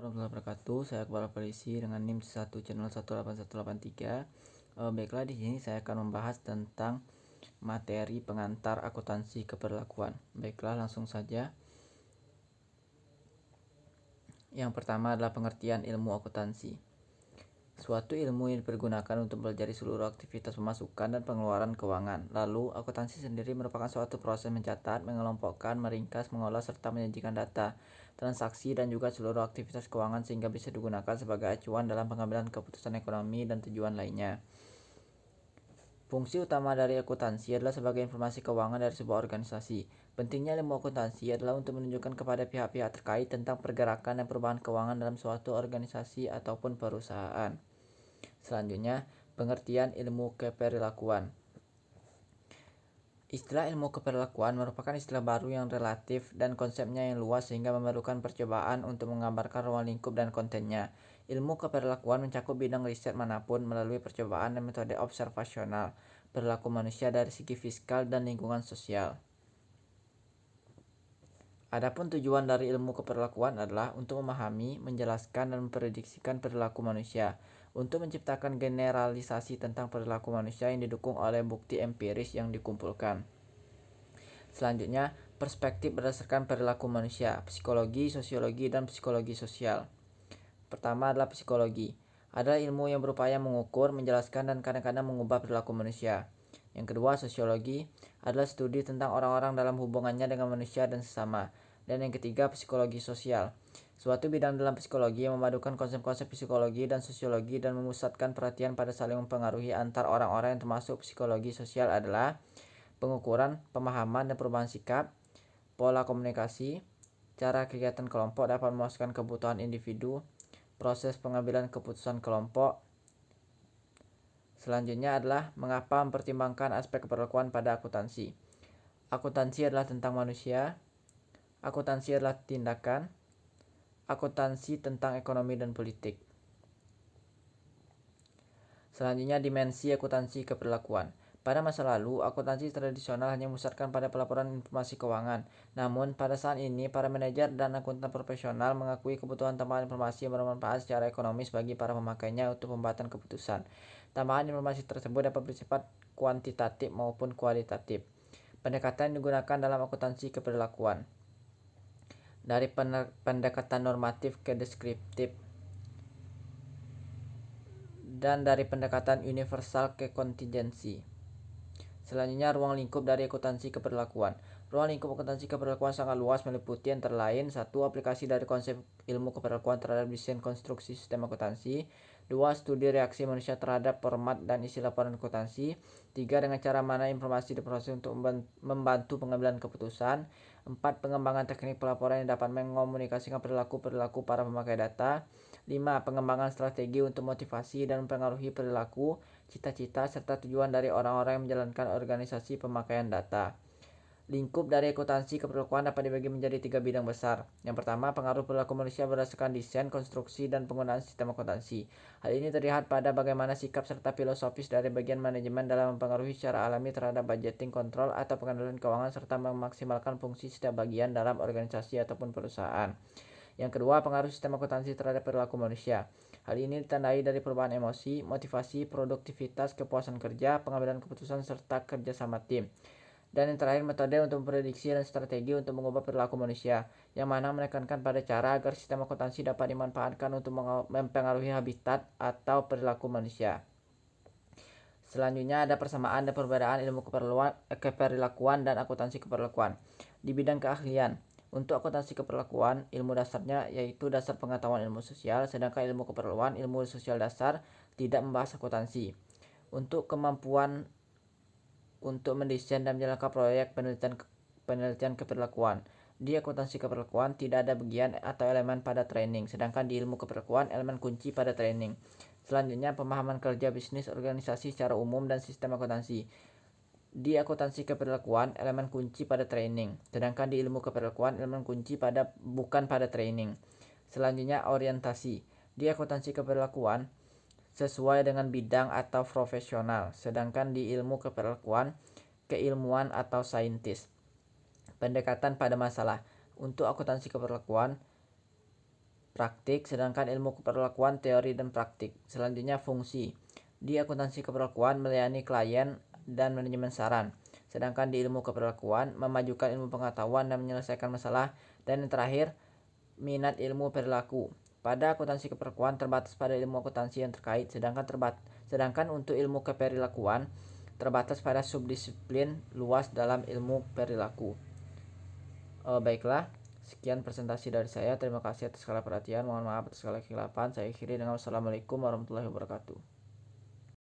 warahmatullahi wabarakatuh. Saya Kepala Polisi dengan NIM 1 channel 18183. Baiklah, di sini saya akan membahas tentang materi pengantar akuntansi keberlakuan. Baiklah, langsung saja. Yang pertama adalah pengertian ilmu akuntansi. Suatu ilmu yang dipergunakan untuk mempelajari seluruh aktivitas pemasukan dan pengeluaran keuangan. Lalu, akuntansi sendiri merupakan suatu proses mencatat, mengelompokkan, meringkas, mengolah, serta menyajikan data, transaksi, dan juga seluruh aktivitas keuangan sehingga bisa digunakan sebagai acuan dalam pengambilan keputusan ekonomi dan tujuan lainnya. Fungsi utama dari akuntansi adalah sebagai informasi keuangan dari sebuah organisasi. Pentingnya ilmu akuntansi adalah untuk menunjukkan kepada pihak-pihak terkait tentang pergerakan dan perubahan keuangan dalam suatu organisasi ataupun perusahaan. Selanjutnya, pengertian ilmu keperilakuan. Istilah ilmu keperilakuan merupakan istilah baru yang relatif dan konsepnya yang luas sehingga memerlukan percobaan untuk menggambarkan ruang lingkup dan kontennya. Ilmu keperilakuan mencakup bidang riset manapun melalui percobaan dan metode observasional perilaku manusia dari segi fiskal dan lingkungan sosial. Adapun tujuan dari ilmu keperilakuan adalah untuk memahami, menjelaskan, dan memprediksikan perilaku manusia, untuk menciptakan generalisasi tentang perilaku manusia yang didukung oleh bukti empiris yang dikumpulkan. Selanjutnya, perspektif berdasarkan perilaku manusia, psikologi, sosiologi, dan psikologi sosial. Pertama adalah psikologi. Adalah ilmu yang berupaya mengukur, menjelaskan, dan kadang-kadang mengubah perilaku manusia. Yang kedua, sosiologi adalah studi tentang orang-orang dalam hubungannya dengan manusia dan sesama. Dan yang ketiga, psikologi sosial. Suatu bidang dalam psikologi yang memadukan konsep-konsep psikologi dan sosiologi dan memusatkan perhatian pada saling mempengaruhi antar orang-orang yang termasuk psikologi sosial adalah pengukuran, pemahaman, dan perubahan sikap, pola komunikasi, cara kegiatan kelompok dapat memuaskan kebutuhan individu, proses pengambilan keputusan kelompok. Selanjutnya adalah mengapa mempertimbangkan aspek keperluan pada akuntansi. Akuntansi adalah tentang manusia. Akuntansi adalah tindakan. Akuntansi tentang ekonomi dan politik. Selanjutnya, dimensi akuntansi keperlakuan. Pada masa lalu, akuntansi tradisional hanya memusatkan pada pelaporan informasi keuangan. Namun, pada saat ini, para manajer dan akuntan profesional mengakui kebutuhan tambahan informasi yang bermanfaat secara ekonomis bagi para pemakainya untuk pembuatan keputusan. Tambahan informasi tersebut dapat bersifat kuantitatif maupun kualitatif. Pendekatan yang digunakan dalam akuntansi keperlakuan. Dari pendekatan normatif ke deskriptif. Dan dari pendekatan universal ke kontingensi. Selanjutnya, ruang lingkup dari akuntansi keperlakuan. Ruang lingkup akuntansi keperlakuan sangat luas, meliputi antara lain: 1. Aplikasi dari konsep ilmu keperlakuan terhadap desain konstruksi sistem akuntansi. 2. Studi reaksi manusia terhadap format dan isi laporan akuntansi. 3. Dengan cara mana informasi diproses untuk membantu pengambilan keputusan. 4. Pengembangan teknik pelaporan yang dapat mengomunikasikan perilaku-perilaku para pemakai data. 5. Pengembangan strategi untuk motivasi dan mempengaruhi perilaku, cita-cita, serta tujuan dari orang-orang yang menjalankan organisasi pemakaian data. Lingkup dari akuntansi keperluan dapat dibagi menjadi 3 bidang besar. Yang pertama, pengaruh perilaku manusia berdasarkan desain, konstruksi, dan penggunaan sistem akuntansi. Hal ini terlihat pada bagaimana sikap serta filosofis dari bagian manajemen dalam mempengaruhi secara alami terhadap budgeting, kontrol, atau pengendalian keuangan, serta memaksimalkan fungsi setiap bagian dalam organisasi ataupun perusahaan. Yang kedua, pengaruh sistem akuntansi terhadap perilaku manusia. Hal ini ditandai dari perubahan emosi, motivasi, produktivitas, kepuasan kerja, pengambilan keputusan, serta kerjasama tim. Dan yang terakhir, metode untuk memprediksi dan strategi untuk mengubah perilaku manusia, yang mana menekankan pada cara agar sistem akuntansi dapat dimanfaatkan untuk mempengaruhi habitat atau perilaku manusia. Selanjutnya ada persamaan dan perbedaan ilmu keperilakuan dan akuntansi keperlakuan. Di bidang keahlian, untuk akuntansi keperlakuan, ilmu dasarnya yaitu dasar pengetahuan ilmu sosial, sedangkan ilmu keperluan, ilmu sosial dasar, tidak membahas akuntansi. Untuk kemampuan untuk mendesain dan menjalankan proyek penelitian keperlakuan. Di akuntansi keperlakuan tidak ada bagian atau elemen pada training, sedangkan di ilmu keperlakuan elemen kunci pada training. Selanjutnya, pemahaman kerja bisnis organisasi secara umum dan sistem akuntansi. Di akuntansi keperlakuan elemen kunci pada training, sedangkan di ilmu keperlakuan elemen kunci bukan pada training. Selanjutnya, orientasi. Di akuntansi keperlakuan sesuai dengan bidang atau profesional, sedangkan di ilmu keperlakuan keilmuan atau saintis. Pendekatan pada masalah. Untuk akuntansi keperlakuan, praktik, sedangkan ilmu keperlakuan teori dan praktik. Selanjutnya fungsi. Di akuntansi keperlakuan melayani klien dan manajemen saran, sedangkan di ilmu keperlakuan memajukan ilmu pengetahuan dan menyelesaikan masalah. Dan yang terakhir, minat ilmu perilaku. Pada akuntansi keperlakuan terbatas pada ilmu akuntansi yang terkait, sedangkan untuk ilmu keperilakuan terbatas pada subdisiplin luas dalam ilmu perilaku. Baiklah, sekian presentasi dari saya. Terima kasih atas segala perhatian. Mohon maaf atas segala kekeliruan. Saya akhiri dengan wassalamualaikum warahmatullahi wabarakatuh.